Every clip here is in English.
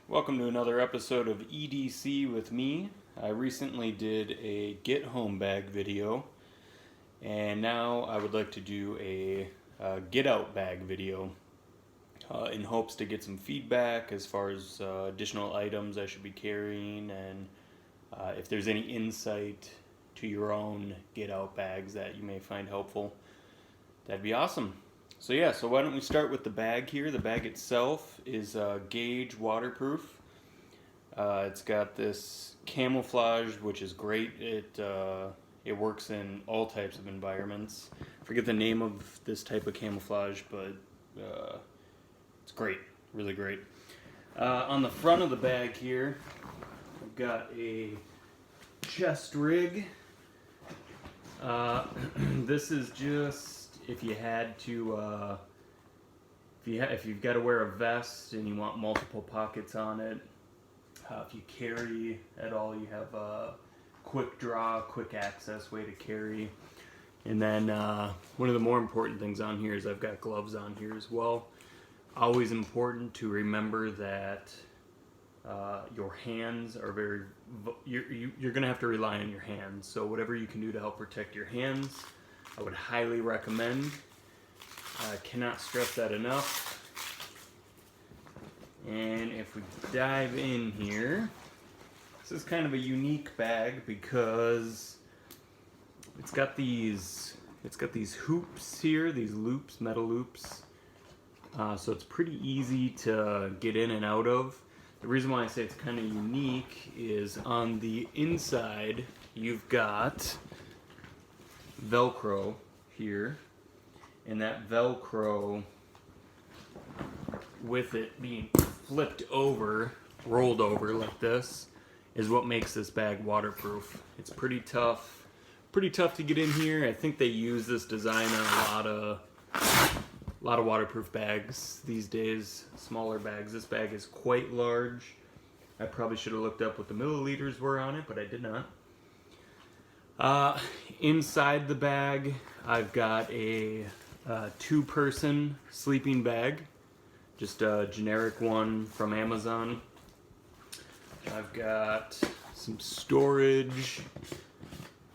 Welcome to another episode of EDC with me. I recently did a get home bag video, and now I would like to do a get out bag video in hopes to get some feedback as far as additional items I should be carrying, and if there's any insight to your own get out bags that you may find helpful, that'd be awesome. So why don't we start with the bag here. The bag itself is gauge waterproof. It's got this camouflage, which is great. It works in all types of environments. I forget the name of this type of camouflage, but it's great, really great. On the front of the bag here, I've got a chest rig. This is just if you had to, if you've got to wear a vest and you want multiple pockets on it. If you carry at all, you have a quick draw, quick access way to carry. And then one of the more important things on here is I've got gloves on here as well. Always important to remember that your hands are you're going to have to rely on your hands. So whatever you can do to help protect your hands, I would highly recommend. I cannot stress that enough. And if we dive in here, this is kind of a unique bag because it's got these hoops here, these loops, metal loops. So it's pretty easy to get in and out of. The reason why I say it's kind of unique is on the inside you've got Velcro here, and that Velcro, with it being flipped over, rolled over like this, is what makes this bag waterproof. It's pretty tough to get in here. I think they use this design on a lot of waterproof bags these days, smaller bags. This bag is quite large. I probably should have looked up what the milliliters were on it, but I did not. Inside the bag, I've got a two-person sleeping bag. Just a generic one from Amazon. I've got some storage.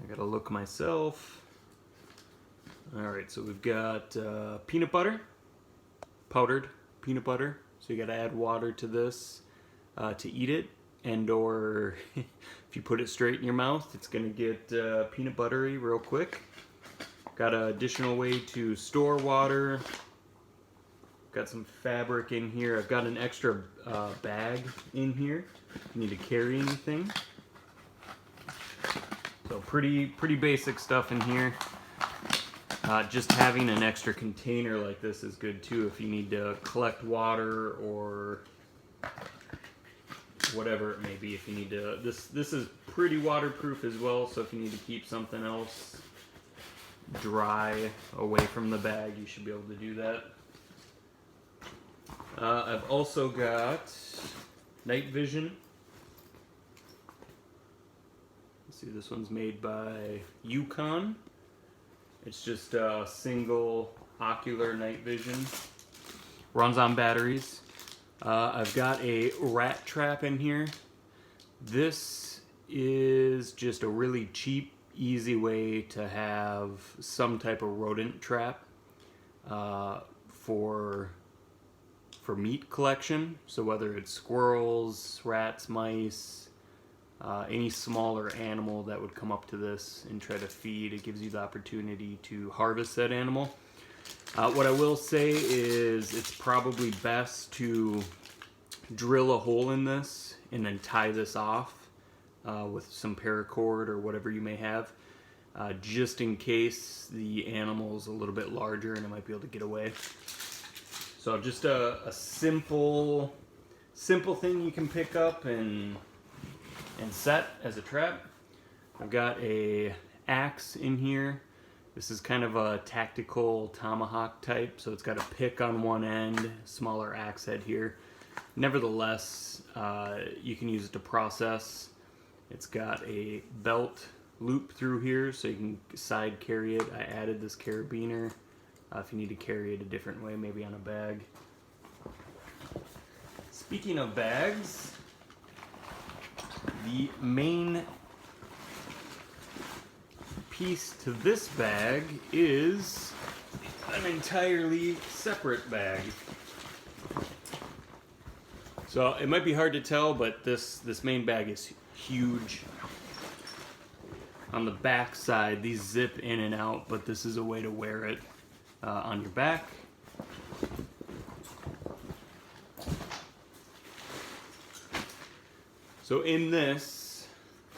I gotta look myself. Alright, so we've got peanut butter, powdered peanut butter. So you gotta add water to this to eat it, and or if you put it straight in your mouth, it's gonna get peanut buttery real quick. Got an additional way to store water. Got some fabric in here. I've got an extra bag in here if you need to carry anything. So pretty basic stuff in here. Just having an extra container like this is good too if you need to collect water or whatever it may be. If you need to, this is pretty waterproof as well. So if you need to keep something else dry away from the bag, you should be able to do that. I've also got night vision. Let's see, this one's made by Yukon. It's just a single ocular night vision. Runs on batteries. I've got a rat trap in here. This is just a really cheap, easy way to have some type of rodent trap for meat collection. So whether it's squirrels, rats, mice, any smaller animal that would come up to this and try to feed, it gives you the opportunity to harvest that animal. What I will say is it's probably best to drill a hole in this and then tie this off with some paracord or whatever you may have, just in case the animal's a little bit larger and it might be able to get away. So just a simple thing you can pick up and set as a trap. I've got a axe in here. This is kind of a tactical tomahawk type, so it's got a pick on one end, smaller axe head here. Nevertheless, you can use it to process. It's got a belt loop through here, so you can side carry it. I added this carabiner if you need to carry it a different way, maybe on a bag. Speaking of bags, the main piece to this bag is an entirely separate bag. So it might be hard to tell, but this main bag is huge. On the back side, these zip in and out, but this is a way to wear it on your back. So in this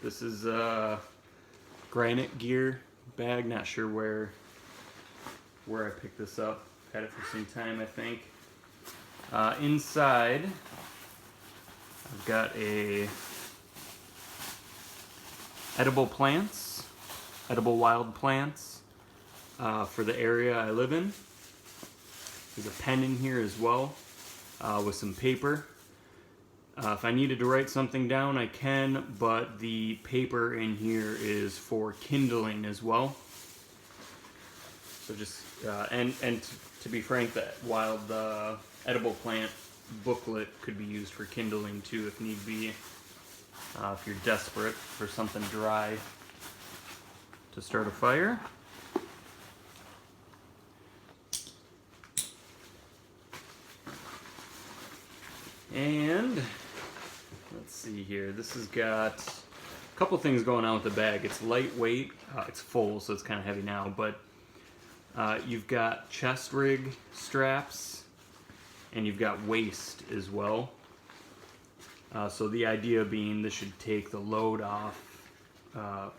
is a Granite Gear bag. Not sure where I picked this up. Had it for some time, I think. Inside, I've got a edible wild plants for the area I live in. There's a pen in here as well with some paper. If I needed to write something down, I can, but the paper in here is for kindling as well. So just, and to be frank, that while the edible plant booklet could be used for kindling too if need be, if you're desperate for something dry to start a fire. And let's see here, this has got a couple things going on with the bag. It's lightweight, it's full, so it's kind of heavy now, but you've got chest rig straps and you've got waist as well. So the idea being this should take the load off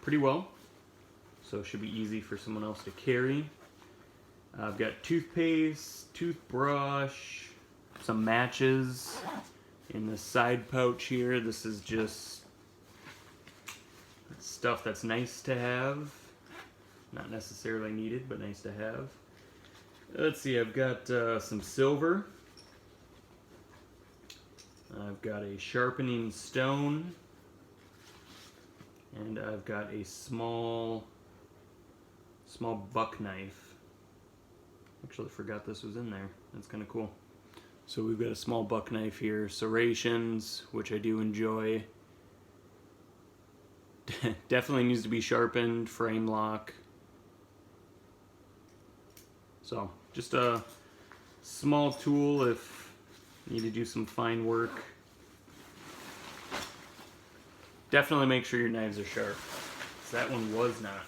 pretty well, so it should be easy for someone else to carry. I've got toothpaste, toothbrush, some matches in the side pouch here. This is just stuff that's nice to have. Not necessarily needed, but nice to have. Let's see, I've got some silver. I've got a sharpening stone. And I've got a small buck knife. Actually forgot this was in there. That's kind of cool. So we've got a small buck knife here, serrations, which I do enjoy. Definitely needs to be sharpened, frame lock. So just a small tool if you need to do some fine work. Definitely make sure your knives are sharp, 'cause that one was not.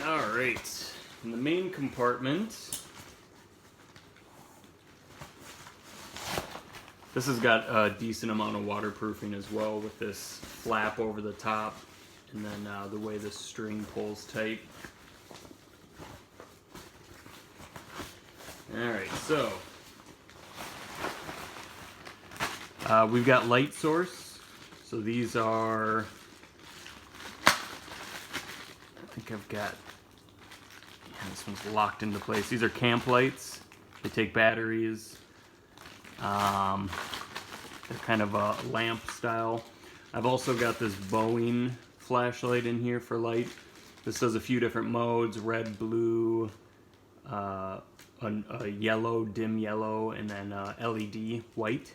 All right, in the main compartment, this has got a decent amount of waterproofing as well with this flap over the top and then the way the string pulls tight. Alright, so we've got light source. So these are, I think I've got, yeah, this one's locked into place. These are camp lights. They take batteries. They're kind of a lamp style. I've also got this Boeing flashlight in here for light. This does a few different modes: red, blue, a yellow, dim yellow, and then LED white.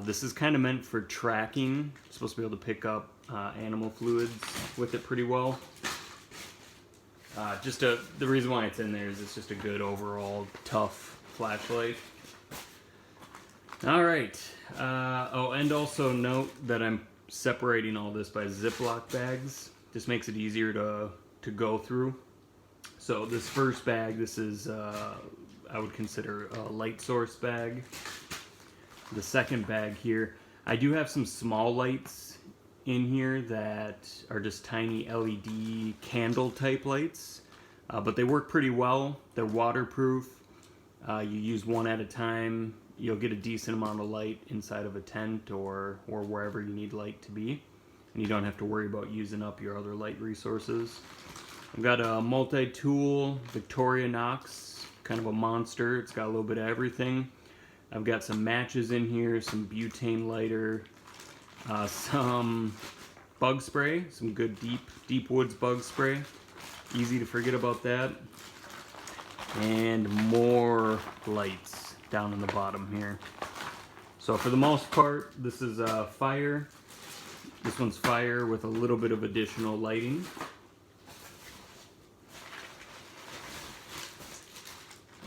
This is kind of meant for tracking. It's supposed to be able to pick up animal fluids with it pretty well. The reason why it's in there is it's just a good overall tough flashlight. All right. Oh, and also note that I'm separating all this by Ziploc bags. Just makes it easier to go through. So this first bag, this is I would consider a light source bag. The second bag here, I do have some small lights in here that are just tiny LED candle type lights, but they work pretty well. They're waterproof. You use one at a time. You'll get a decent amount of light inside of a tent or wherever you need light to be, and you don't have to worry about using up your other light resources. I've got a multi-tool Victorinox, kind of a monster. It's got a little bit of everything. I've got some matches in here, some butane lighter, some bug spray, some good deep woods bug spray. Easy to forget about that. And more lights down in the bottom here. So for the most part, this is fire. This one's fire with a little bit of additional lighting.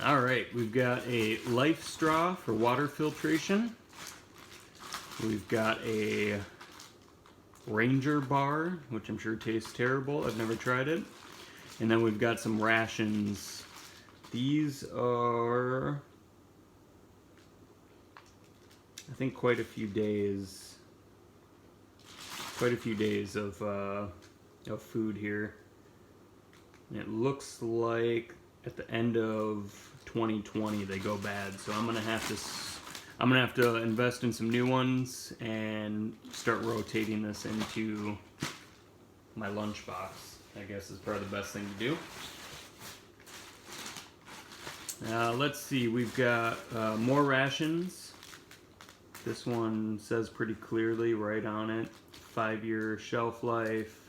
All right, we've got a life straw for water filtration. We've got a Ranger bar, which I'm sure tastes terrible. I've never tried it. And then we've got some rations. These are, I think, quite a few days of food here. And it looks like at the end of 2020 they go bad, so I'm gonna have to invest in some new ones and start rotating this into my lunchbox. I guess is probably the best thing to do. Let's see, we've got more rations. This one says pretty clearly right on it, 5-year shelf life,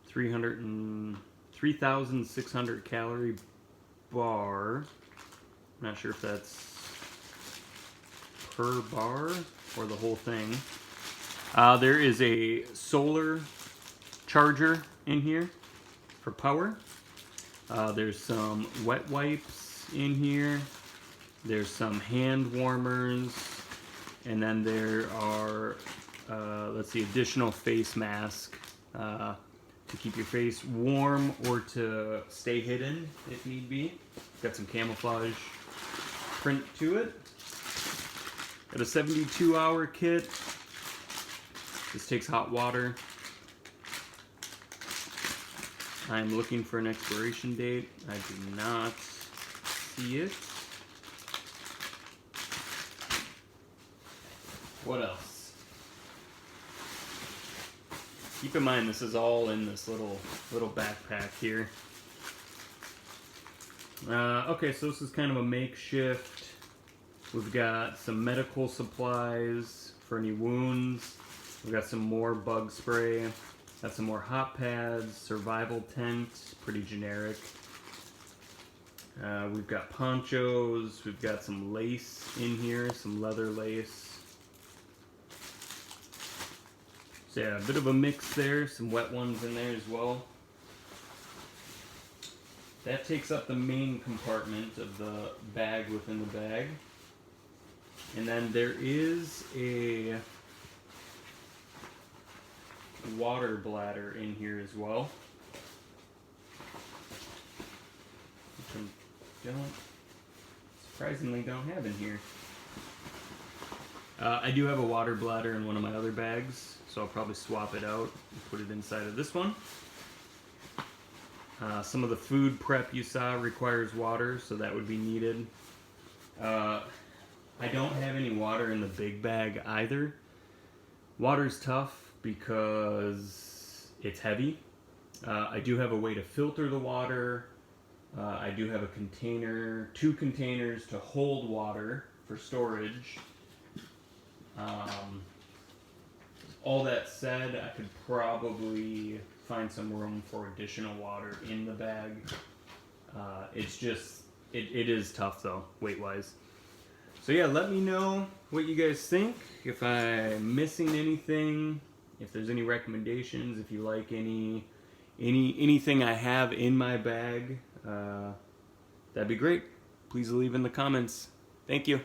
3,600 calorie bar. I'm not sure if that's per bar or the whole thing. There is a solar charger in here for power. There's some wet wipes in here. There's some hand warmers. And then there are, let's see, additional face mask to keep your face warm or to stay hidden if need be. Got some camouflage print to it. Got a 72-hour kit. This takes hot water. I'm looking for an expiration date. I do not see it. What else? Keep in mind this is all in this little backpack here. Okay, so this is kind of a makeshift. We've got some medical supplies for any wounds. We've got some more bug spray. Got some more hot pads, survival tent, pretty generic. We've got ponchos. We've got some lace in here, some leather lace. So yeah, a bit of a mix there, some wet ones in there as well. That takes up the main compartment of the bag within the bag. And then there is a water bladder in here as well, which I surprisingly don't have in here. I do have a water bladder in one of my other bags, so I'll probably swap it out and put it inside of this one. Some of the food prep you saw requires water, so that would be needed. I don't have any water in the big bag either. Water's tough because it's heavy. I do have a way to filter the water. I do have a container, 2 containers to hold water for storage. All that said, I could probably find some room for additional water in the bag. It's just, it is tough though, weight-wise. So yeah, let me know what you guys think, if I'm missing anything, if there's any recommendations, if you like anything I have in my bag, that'd be great. Please leave in the comments. Thank you.